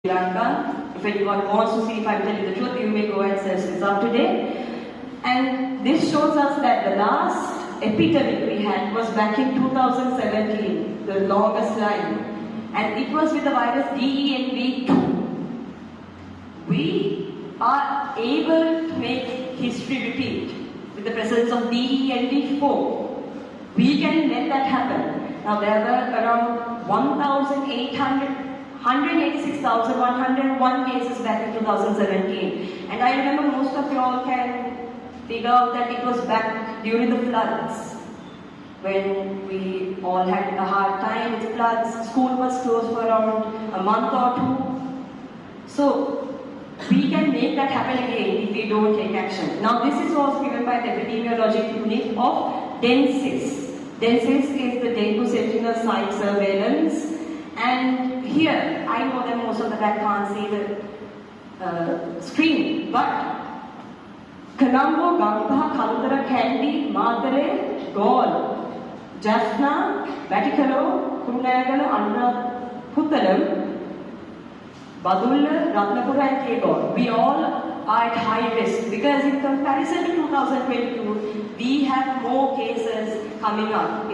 Sri Lanka. If anyone wants to see if I'm telling the truth, you may go and search this up today. And this shows us that the last epidemic we had was back in 2017, the longest line. And it was with the virus DENV2. We are able to make history repeat with the presence of DENV4. We can let that happen. Now there were around 186,101 cases back in 2017. And I remember most of you all can figure out that it was back during the floods, when we all had a hard time with floods. School was closed for around a month or two. So we can make that happen again if we don't take action. Now this is also given by the epidemiologic unit of DENSIS. DENSIS is the Dengue Sentinel Site Surveillance. And here, I know that most of the back can't see the screen, but Colombo, Gangha, Kalutara, Kandy, Madare, Galle, Jaffna, Vaticano, Kurunagala, Anna Puttalam, Badulla, Ratnapura and Kegor. We all are at high risk because in comparison to 2022, we have more cases coming up.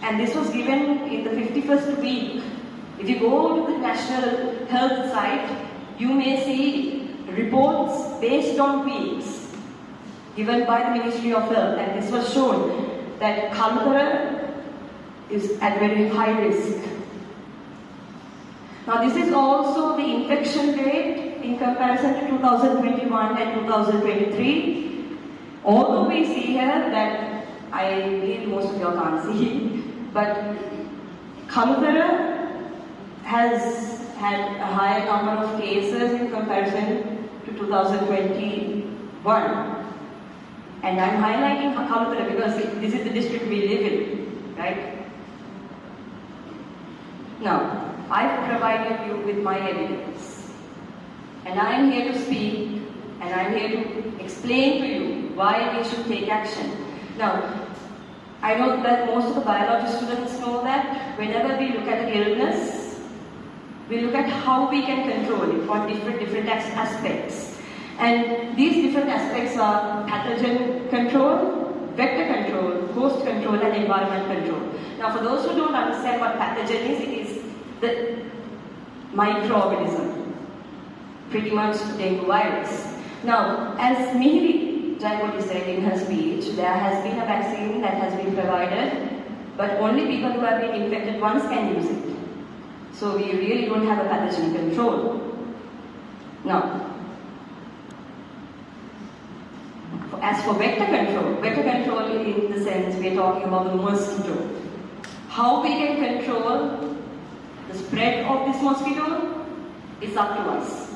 And this was given in the 51st week. If you go to the National Health site, you may see reports based on weeks given by the Ministry of Health. And this was shown that Kalutara is at very high risk. Now this is also the infection rate in comparison to 2021 and 2023. Although we see here that, I believe most of you can't see, but Kalutara has had a higher number of cases in comparison to 2021. And I'm highlighting Kalutara because this is the district we live in, right? Now, I've provided you with my evidence. And I'm here to speak, and I'm here to explain to you why we should take action. Now, I know that most of the biology students know that whenever we look at an illness, we look at how we can control it on different aspects. And these different aspects are pathogen control, vector control, host control, and environment control. Now, for those who don't understand what pathogen is, it is the microorganism, pretty much dengue virus. Now, as Mihiri Jayawardene said in her speech, there has been a vaccine that has been provided, but only people who have been infected once can use it. So we really don't have a pathogen control. Now, as for vector control in the sense we are talking about the mosquito. How we can control the spread of this mosquito is up to us.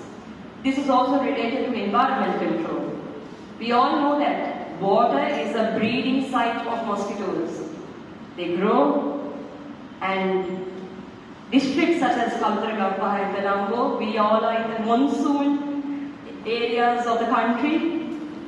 This is also related to environment control. We all know that water is a breeding site of mosquitoes. They grow, and districts such as Kalutara, Gangha and Colombo, we all are in the monsoon areas of the country.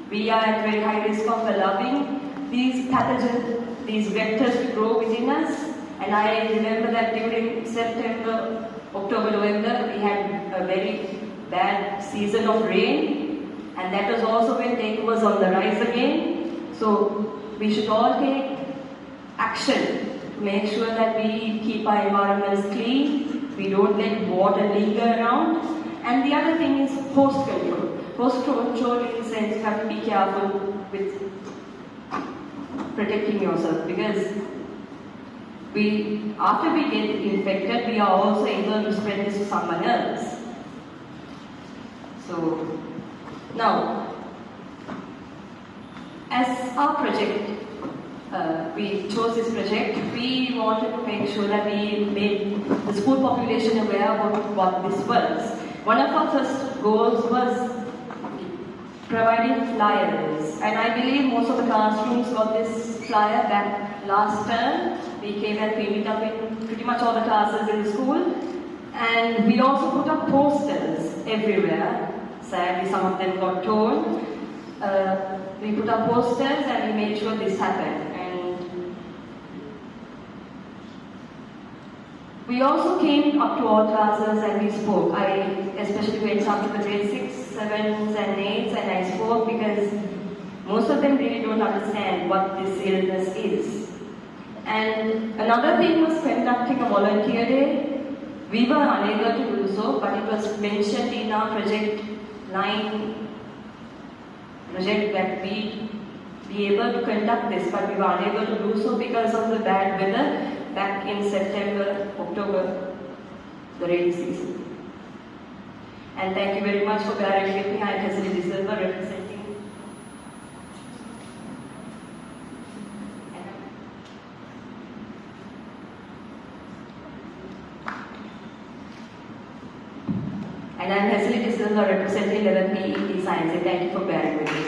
We are at very high risk of allowing these pathogens, these vectors to grow within us. And I remember that during September, October, November, we had a very bad season of rain. And that was also when dengue was on the rise again. So we should all take action to make sure that we keep our environments clean. We don't let water linger around. And the other thing is host control. Host control in the sense you have to be careful with protecting yourself, because after we get infected, we are also able to spread this to someone else. So, now, as our project, we chose this project, we wanted to make sure that we made the school population aware of what this was. One of our first goals was providing flyers, and I believe most of the classrooms got this flyer back last term. We came and pinned it up in pretty much all the classes in the school, and we also put up posters everywhere. Sadly, some of them got torn. We put up posters and we made sure this happened. And We also came up to all classes and we spoke. I especially went up to the grade 6, 7s and 8s and I spoke because most of them really don't understand what this illness is. And another thing was conducting a volunteer day. We were unable to do so, but it was mentioned in our project line project that we be able to conduct this, but we were unable to do so because of the bad weather back in September, October, the rainy season. And thank you very much for bearing with me. I am Hesely De Silva representing. And I am Hesely De Silva representing 11th PE Science. And thank you for bearing with me.